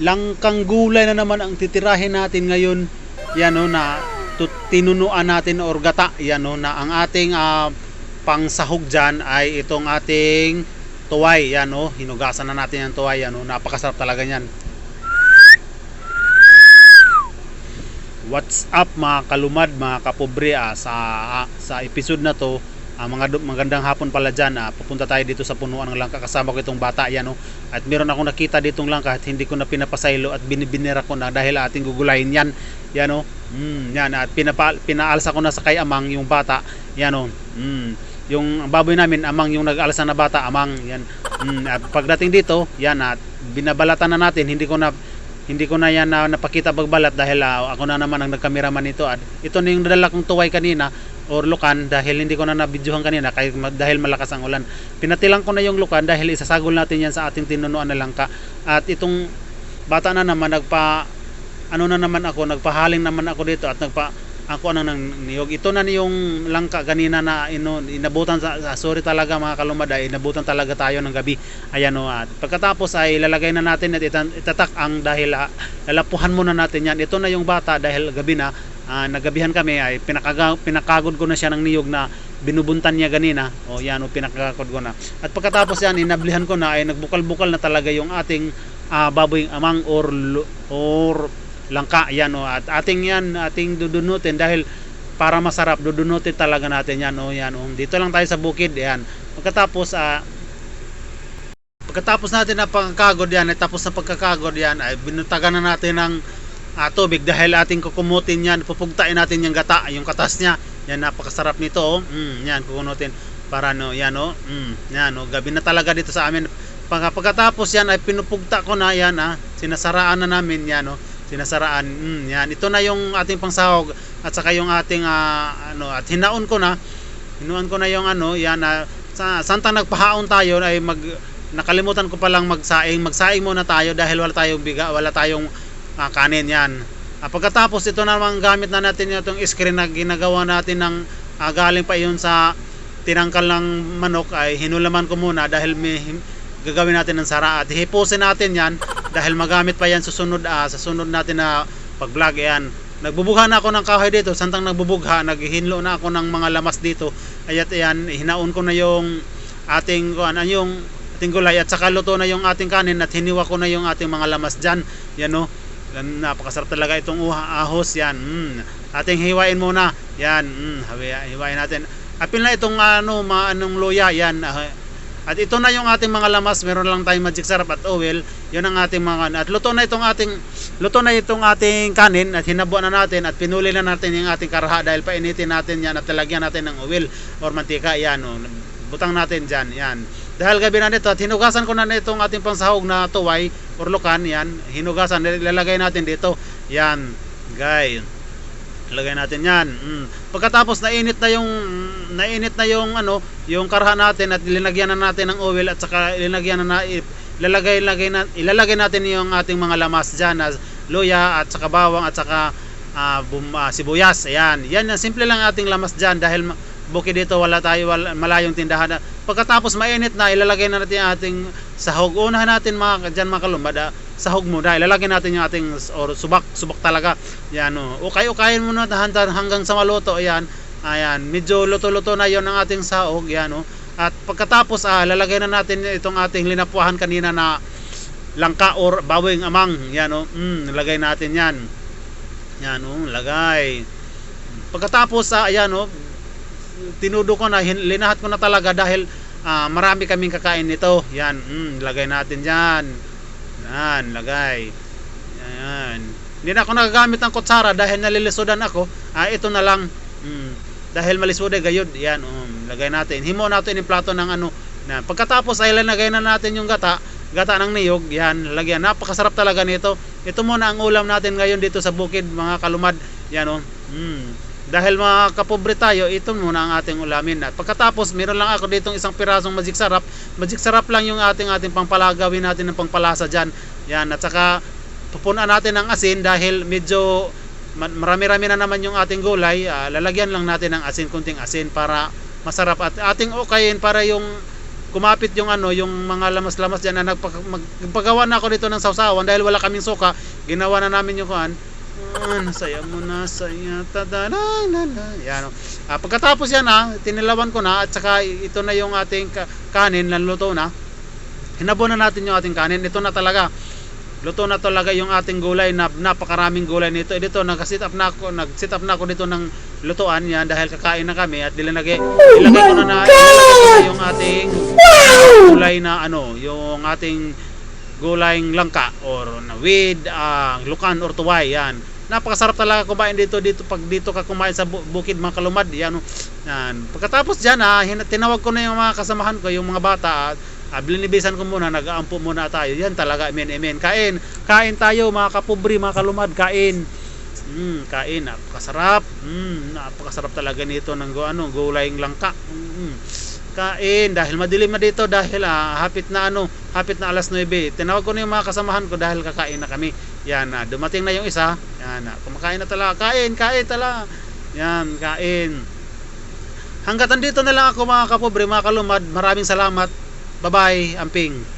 langkang gulay na naman ang titirahin natin ngayon. Yan o, na tinunuan natin or gata. Yan o, na ang ating pangsahog dyan ay itong ating tuway. Yan o, hinugasan na natin yung tuway. Yan o, napakasarap talaga yan. What's up mga kalumad, mga kapobre, sa episode na to, magandang hapon pala dyan. Pupunta tayo dito sa punuan ng langka, kasama ko itong bata yan, oh. At meron akong nakita ditong langka at hindi ko na pinapasaylo at binibinera ko na dahil ating gugulayin yan, yan oh. Yan, at pinaalsa ko na sa kay Amang yung bata yan oh. Yung baboy namin Amang, yung nag-alsa na bata Amang yan. At pagdating dito yan, at binabalatan na natin, hindi ko na yan napakita pagbalat dahil ako na naman ang nagkameraman nito. At ito na yung nadala kong tuway kanina or lukan dahil hindi ko na nabidyohan kanina dahil malakas ang ulan. Pinatilang ko na yung lukan dahil isasagol natin yan sa ating tinunuan na langka. At itong bata na naman nagpahaling naman ako dito at ako nang niyog. Ito na yung langka kanina na inabutan sorry talaga mga kalumad, inabutan talaga tayo ng gabi. Ayan o, at pagkatapos ay ilalagay na natin at itatak ang dahil lalapuhan muna natin yan. Ito na yung bata dahil gabi na, nagabihan kami, ay pinakagod ko na siya ng niyog na binubuntan niya ganina. O yan o, pinakagod ko na. At pagkatapos yan, inablihan ko na, ay nagbukal-bukal na talaga yung ating baboy Amang or langka yan o. At ating dudunutin dahil para masarap, dudunutin talaga natin yan o. Yan o, dito lang tayo sa bukid yan. Pagkatapos natin na pagkakagod yan, ay tapos na pagkakagod yan, ay binutagan na natin ng tubig dahil ating kukumutin yan, pupugtain natin yung gata, yung katas niya yan. Napakasarap nito o. Yan, kukunutin para yan o. Yan o, gabi na talaga dito sa amin. Pagkatapos yan ay pinupugta ko na yan, sinasaraan na namin yan o. Sinasaraan. Yan. Ito na yung ating pangsahog at saka yung ating at hinuan ko na yung yan, santang nagpahaon tayo ay nakalimutan ko palang magsaing muna tayo dahil wala tayong kanin yan. Pagkatapos ito namang gamit na natin itong screen na ginagawa natin ng galing pa yun sa tinangkal ng manok, ay hinulaman ko muna dahil gagawin natin ng sara at hipusin natin yan dahil magamit pa yan sa sunod natin na pag-vlog. Yan, nagbubugha na ako ng kahoy dito, santang nagbubugha, naghihinlo na ako ng mga lamas dito. Ayat yan, hinaon ko na yung ating gulay at saka luto na yung ating kanin at hiniwa ko na yung ating mga lamas dyan. Yan o, napakasarap talaga itong ahos yan. Ating hiwain muna yan. Hiwain natin. Apil na itong luya yan. At ito na yung ating mga lamas, meron lang tayong magic sarap at oil. Yun ang ating mga, at luto na itong ating kanin at hinabuan na natin at pinuli na natin yung ating karha dahil painitin natin yan at talagyan natin ng oil or mantika. Yan o, butang natin dyan. Yan, dahil gabi na nito at hinugasan ko na itong ating pangsahog na tuway or lukan. Yan, hinugasan, ilalagay natin dito. Yan guys, lagay natin yan. Pagkatapos nainit na yung karha natin at ilalagyan na natin ng oil at saka ilalagay natin yung ating mga lamas dyan na luya at saka bawang at saka sibuyas. Ayan, yan, simple lang ating lamas dyan dahil bukid dito malayong tindahan. Pagkatapos mainit na, ilalagay na natin yung ating sahog. Unahan natin mga kalumad, sahog mo dahil ilalagay natin yung ating subak talaga. Yan o, ukayin muna hanggang sa maluto. Ayan, medyo luto-luto na yon ang ating sahog. Yan o, at pagkatapos lalagay na natin itong ating linapuhan kanina na langka or baboy Amang. Yan o, lagay natin yan. Yan o, lagay. Pagkatapos ayan o, tinudo ko na, linahat ko na talaga dahil marami kaming kakain nito. Yan, lagay natin dyan. Yan, lagay. Yan, hindi na ako nagagamit ng kutsara dahil nalilisudan ako. Ito na lang, dahil malisuday gayod. Yan, lagay natin, himo natin yung plato ng na. Pagkatapos ay lagay na natin yung gata ng niyog. Yan, lagyan, napakasarap talaga nito. Ito muna ang ulam natin ngayon dito sa bukid mga kalumad. Yan o, dahil mga kapobre tayo, ito muna ang ating ulamin. At pagkatapos meron lang ako ditong isang pirasong magic sarap lang yung ating gawin natin ng pangpalasa dyan. Yan, at saka pupunan natin ng asin dahil medyo marami-rami na naman yung ating gulay. Lalagyan lang natin ng asin, kunting asin para masarap at ating ukayin para yung kumapit yung ano, yung mga lamas-lamas diyan na nagpagawa na ako dito ng sawsawan dahil wala kaming suka. Ginawa na namin yung kuan. Nasaya mo na saya tadalala. Yan. Pagkatapos yan tinilawan ko na at saka ito na yung ating kanin na luto na. Hinabo na natin yung ating kanin. Ito na talaga. Luto na talaga yung ating gulay na napakaraming gulay nito. Dito nag-sit up na ako dito ng lutuan yan dahil kakain na kami at ilagay ko na yung ating gulay na ano, yung ating gulayng langka or with lukan or tuway yan. Napakasarap talaga kumain dito pag dito ka kumain sa bukid mga kalumad yan. Pagkatapos diyan tinawag ko na yung mga kasamahan ko, yung mga bata blinibisan ko muna, nag-aampo muna tayo. Yan talaga, amen. Kain tayo mga kapobre, mga kalumad, kain. Kain, napakasarap. Napakasarap talaga nito ng gulayng langka. Kain dahil madilim na dito dahil hapit na alas 9. Tinawag ko na yung mga kasamahan ko dahil kakain na kami. Yan, dumating na yung isa. Yan, kumakain na talaga. Kain talaga. Yan, kain. Hangga't andito na lang ako mga kapobre, mga kalumad. Maraming salamat. Bye-bye, amping.